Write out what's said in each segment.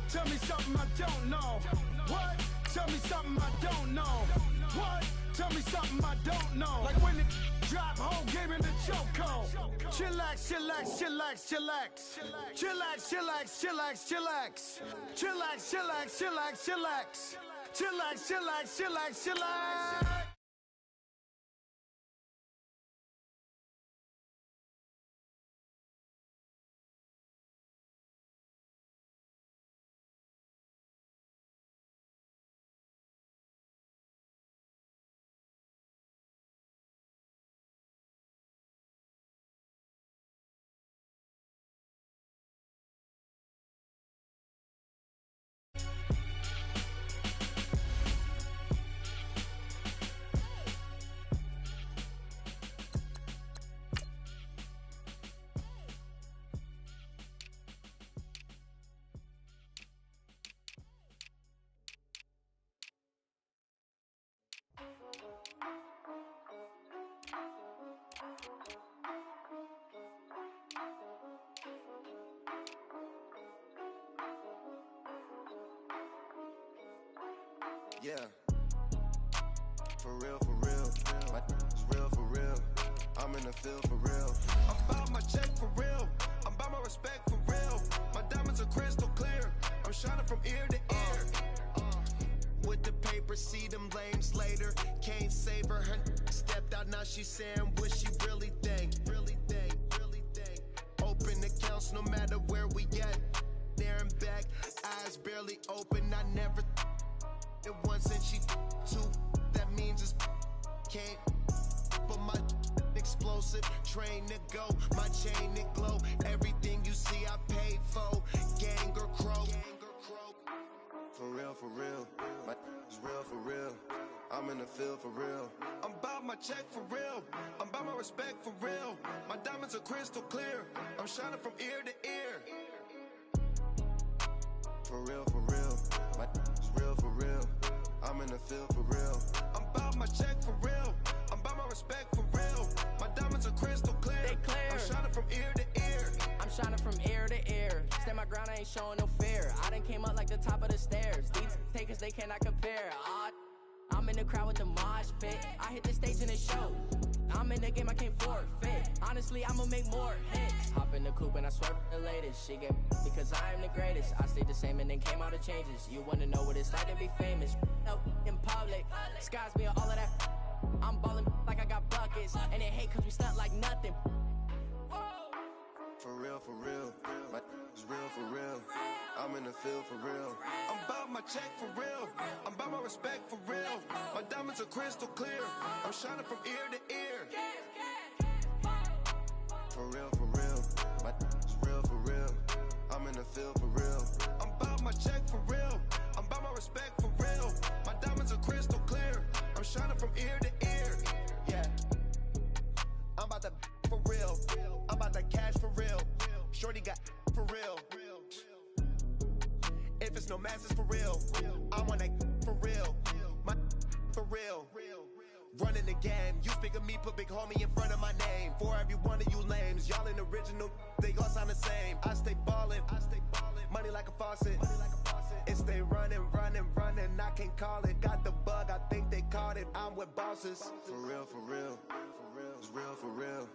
Tell me something I don't know. What? Tell me something I don't know. What? Tell me something I don't know. Like when it drop, whole game in the chokehold. Chillax, chillax, chillax, chillax. Chillax, chillax, chillax, chillax. Chillax, chillax, chillax, chillax. Chillax, chillax, chillax, chillax. Yeah, for real, my is real for real. I'm in the field for real. I'm about my check for real. I'm about my respect for real. My diamonds are crystal clear. I'm shining from ear to ear. With the paper, see them lames later. Can't save her. Her stepped out, now she's saying what she really think. Really think. Open accounts no matter where we at. There and back, eyes barely open. I never it once and she two. That means it's can't. But my explosive train to go. My chain to glow. Everything you see I paid for. Gang or crow. For real. My is real for real. I'm in the field for real. I'm about my check for real. I'm about my respect for real. My diamonds are crystal clear. I'm shining from ear to ear. For real. My is real for real. I'm in the field for real. I'm about my check for real. I'm about my respect for real. My diamonds are crystal clear. They clear. I'm shining from ear to ear. I'm shining from ear to ear. Stand my ground, I ain't showing no fear. I done came up like the top of the stairs. These takers, they cannot compare. I'm in the crowd with the mosh pit. I hit the stage in the show. I'm in the game, I can't forfeit. Honestly, I'ma make more hits. Hop in the coupe and I swerve the latest. She get because I am the greatest. I stayed the same and then came out of changes. You wanna know what it's like to be famous? No, in public, skies me all of that. I'm ballin' like I got buckets. And they hate cause we stunt like nothing. For real. My is real for real. I'm in the field for real. I'm about my check for real. I'm about my respect for real. My diamonds are crystal clear. I'm shining from ear to ear. For real. My is real for real. I'm in the field for real. I'm about my check for real. I'm about my respect for real. My diamonds are crystal clear. I'm shining from ear to ear. Yeah. I'm about to for real. I'm about to cash for real. Shorty got for real. If it's no masses for real, I want that for real. My for real. Running again. You speak of me, put big homie in front of my name. For every one of you lames, y'all ain't original. They all sound the same. I stay ballin'. Money like a faucet. It stay running. I can't call it. Got the bug, I think they caught it. I'm with bosses. For real. It's real for real.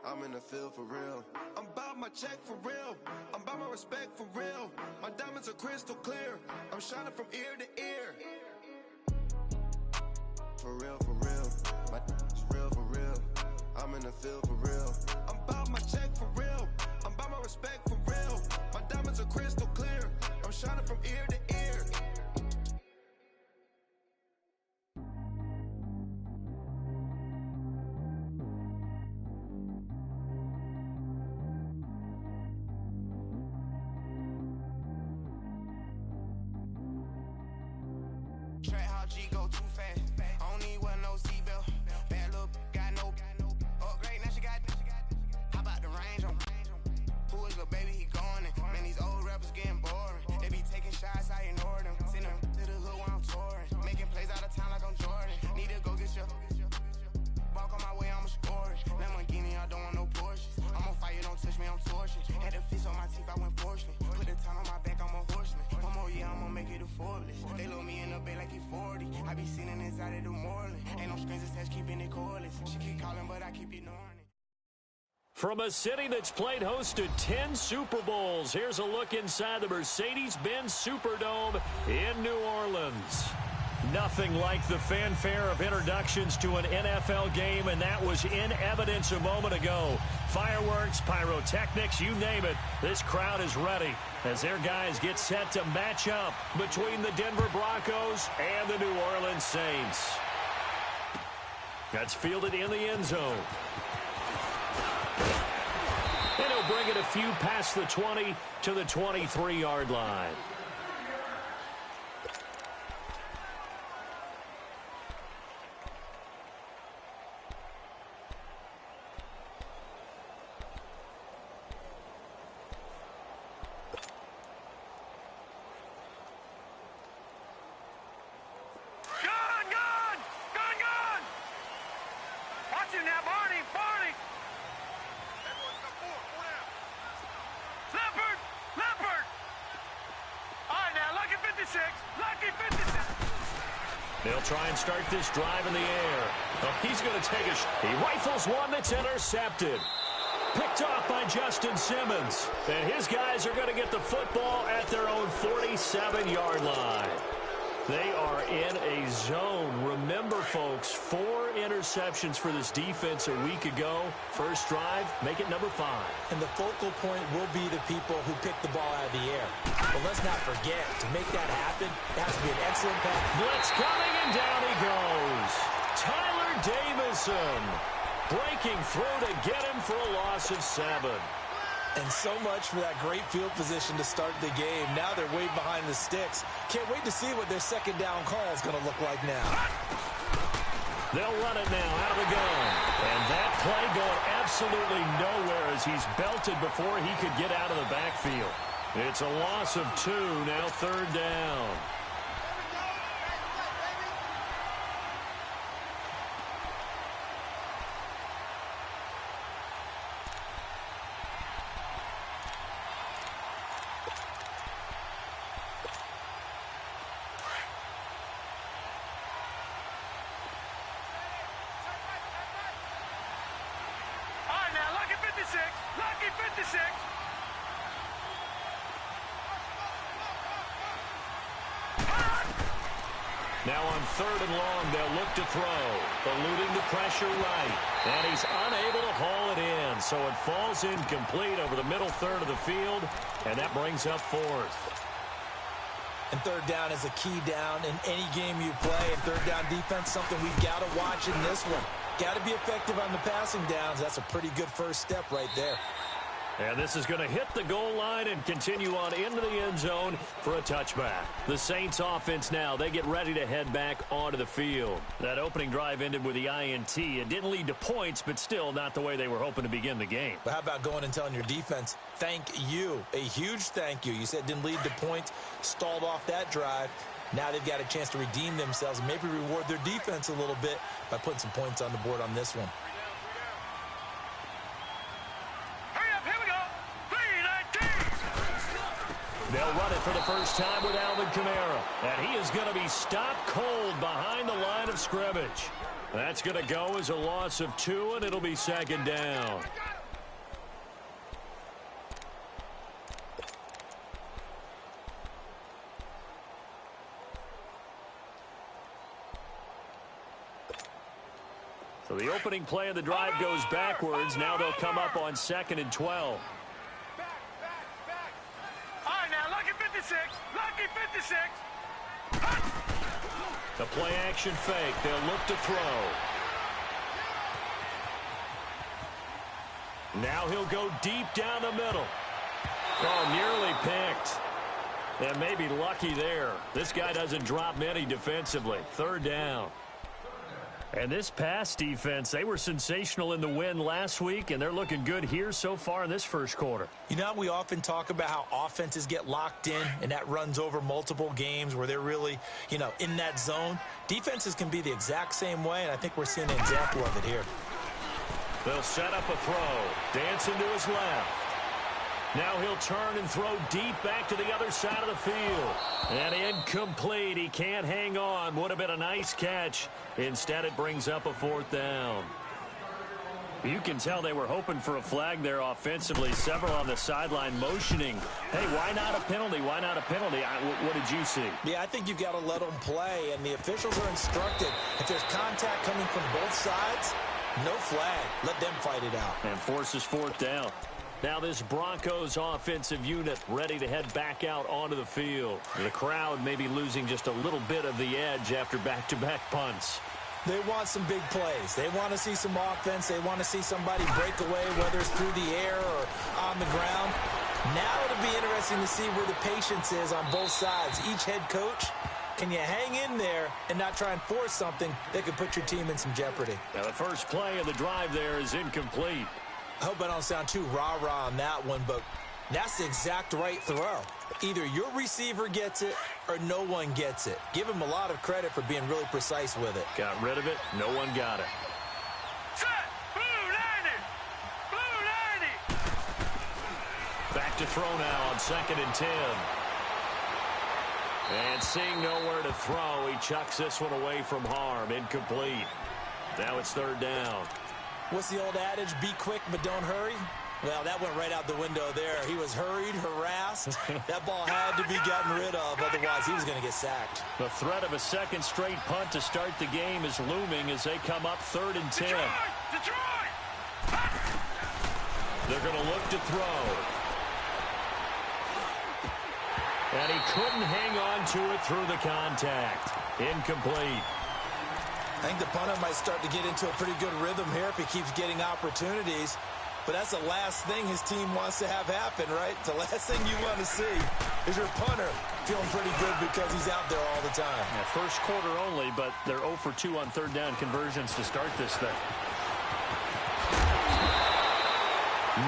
I'm in the field for real. I'm about my check for real. I'm about my respect for real. My diamonds are crystal clear. I'm shining from ear to ear. For real. My is real for real. I'm in the field for real. I'm about my check for real. I'm about my respect for real. My diamonds are crystal clear. I'm shining from ear to ear. Track how G go too fast. I don't need one no seatbelt. Bad little got no upgrade. Now she got. How about the range on? Who is the baby? He going in. Man, these old rappers getting boring. They be taking shots, I ignore them. Send them to the hood while I'm touring. Making plays out of town like I'm Jordan. Need to go get your. Walk on my way, I'ma score it. Lamborghini, I don't want no Porsches. I'm on fire, don't touch me, I'm torching. Had the fish on my teeth, I went fortunate. Put the time on my back, I'm a horseman. One more Forbes. They load me in the bay like he 40. I be sitting inside of the Moreland. Ain't no screens attached, keeping it cordless. She keep calling, but I keep ignoring it. From a city that's played host to 10 Super Bowls, here's a look inside the Mercedes-Benz Superdome in New Orleans. Nothing like the fanfare of introductions to an NFL game, and that was in evidence a moment ago. Fireworks, pyrotechnics, you name it, this crowd is ready as their guys get set to match up between the Denver Broncos and the New Orleans Saints. That's fielded in the end zone. And he'll bring it a few past the 20 to the 23-yard line. They'll try and start this drive in the air. Oh, he's going to take a shot. He rifles one that's intercepted. Picked off by Justin Simmons. And his guys are going to get the football at their own 47-yard line. They are in a zone. Remember, folks, 4 interceptions for this defense a week ago. First drive, make it number 5. And the focal point will be the people who pick the ball out of the air. But let's not forget, to make that happen, it has to be an excellent pass. Blitz coming, and down he goes. Tyler Davison breaking through to get him for a loss of 7. And so much for that great field position to start the game. Now they're way behind the sticks. Can't wait to see what their second down call is going to look like now. They'll run it now out of the gun. And that play going absolutely nowhere as he's belted before he could get out of the backfield. It's a loss of 2, now third down. Now on third and long, they'll look to throw. Eluding the pressure right. And he's unable to haul it in. So it falls incomplete over the middle third of the field. And that brings up 4th. And third down is a key down in any game you play. And third down defense, something we've got to watch in this one. Got to be effective on the passing downs. That's a pretty good first step right there. And this is going to hit the goal line and continue on into the end zone for a touchback. The Saints offense now, they get ready to head back onto the field. That opening drive ended with the INT. It didn't lead to points, but still not the way they were hoping to begin the game. But how about going and telling your defense, thank you, a huge thank you. You said it didn't lead to points, stalled off that drive. Now they've got a chance to redeem themselves and maybe reward their defense a little bit by putting some points on the board on this one. They'll run it for the first time with Alvin Kamara. And he is going to be stopped cold behind the line of scrimmage. That's going to go as a loss of 2, and it'll be second down. So the opening play of the drive goes backwards. Now they'll come up on 2nd and 12. Lucky 56. The play action fake. They'll look to throw. Now he'll go deep down the middle. Oh, nearly picked. And maybe lucky there. This guy doesn't drop many defensively. Third down. And this pass defense, they were sensational in the win last week, and they're looking good here so far in this first quarter. You know, we often talk about how offenses get locked in, and that runs over multiple games where they're really, in that zone. Defenses can be the exact same way, and I think we're seeing an example of it here. They'll set up a throw. Dancing to his left. Now he'll turn and throw deep back to the other side of the field. And incomplete. He can't hang on. Would have been a nice catch. Instead, it brings up a 4th down. You can tell they were hoping for a flag there offensively. Several on the sideline motioning. Hey, why not a penalty? Why not a penalty? What did you see? Yeah, I think you've got to let them play, and the officials are instructed. If there's contact coming from both sides, no flag. Let them fight it out. And forces 4th down. Now this Broncos offensive unit ready to head back out onto the field. The crowd may be losing just a little bit of the edge after back-to-back punts. They want some big plays. They want to see some offense. They want to see somebody break away, whether it's through the air or on the ground. Now it'll be interesting to see where the patience is on both sides. Each head coach, can you hang in there and not try and force something that could put your team in some jeopardy? Now the first play of the drive there is incomplete. I hope I don't sound too rah-rah on that one, but that's the exact right throw. Either your receiver gets it or no one gets it. Give him a lot of credit for being really precise with it. Got rid of it. No one got it. Set. Blue 90. Blue 90. Back to throw now on 2nd and 10. And seeing nowhere to throw, he chucks this one away from harm. Incomplete. Now it's 3rd down. What's the old adage? Be quick, but don't hurry. Well, that went right out the window there. He was hurried, harassed. That ball had to be gotten rid of, otherwise he was going to get sacked. The threat of a second straight punt to start the game is looming as they come up 3rd and 10. Detroit! They're going to look to throw. And he couldn't hang on to it through the contact. Incomplete. I think the punter might start to get into a pretty good rhythm here if he keeps getting opportunities. But that's the last thing his team wants to have happen, right? The last thing you want to see is your punter feeling pretty good because he's out there all the time. Yeah, first quarter only, but they're 0 for 2 on 3rd down conversions to start this thing.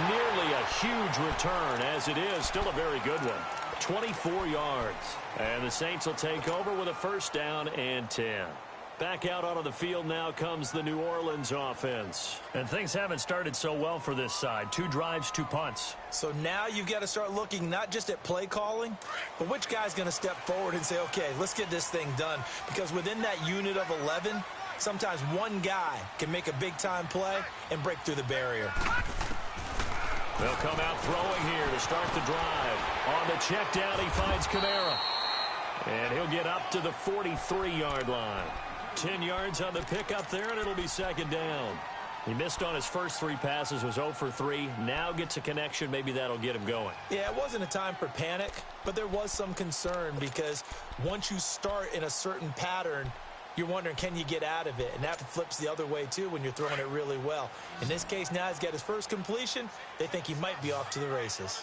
Nearly a huge return, as it is. Still a very good one. 24 yards. And the Saints will take over with a 1st down and 10. Back out onto the field now comes the New Orleans offense. And things haven't started so well for this side. 2 drives, 2 punts. So now you've got to start looking not just at play calling, but which guy's going to step forward and say, okay, let's get this thing done. Because within that unit of 11, sometimes one guy can make a big-time play and break through the barrier. They'll come out throwing here to start the drive. On the check down, he finds Kamara. And he'll get up to the 43-yard line. 10 yards on the pickup there, and it'll be 2nd down. He missed on his first 3 passes, was 0 for 3. Now gets a connection. Maybe that'll get him going. Yeah, it wasn't a time for panic, but there was some concern because once you start in a certain pattern, you're wondering, can you get out of it? And that flips the other way, too, when you're throwing it really well. In this case, now he's got his first completion. They think he might be off to the races.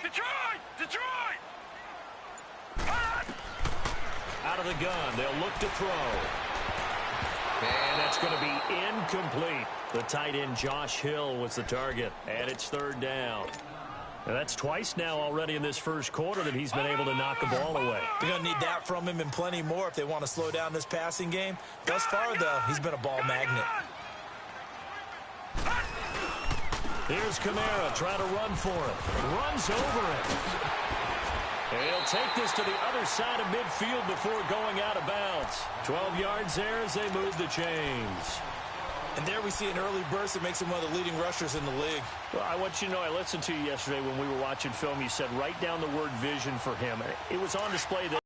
Detroit! Detroit! Out of the gun, they'll look to throw. And that's going to be incomplete. The tight end Josh Hill was the target, and it's 3rd down. Now that's twice now already in this first quarter that he's been able to knock a ball away. They're going to need that from him and plenty more if they want to slow down this passing game. Thus far, though, he's been a ball magnet. Here's Kamara trying to run for it. Runs over it. And he'll take this to the other side of midfield before going out of bounds. 12 yards there as they move the chains. And there we see an early burst that makes him one of the leading rushers in the league. Well, I want you to know, I listened to you yesterday when we were watching film. You said write down the word vision for him. It was on display there.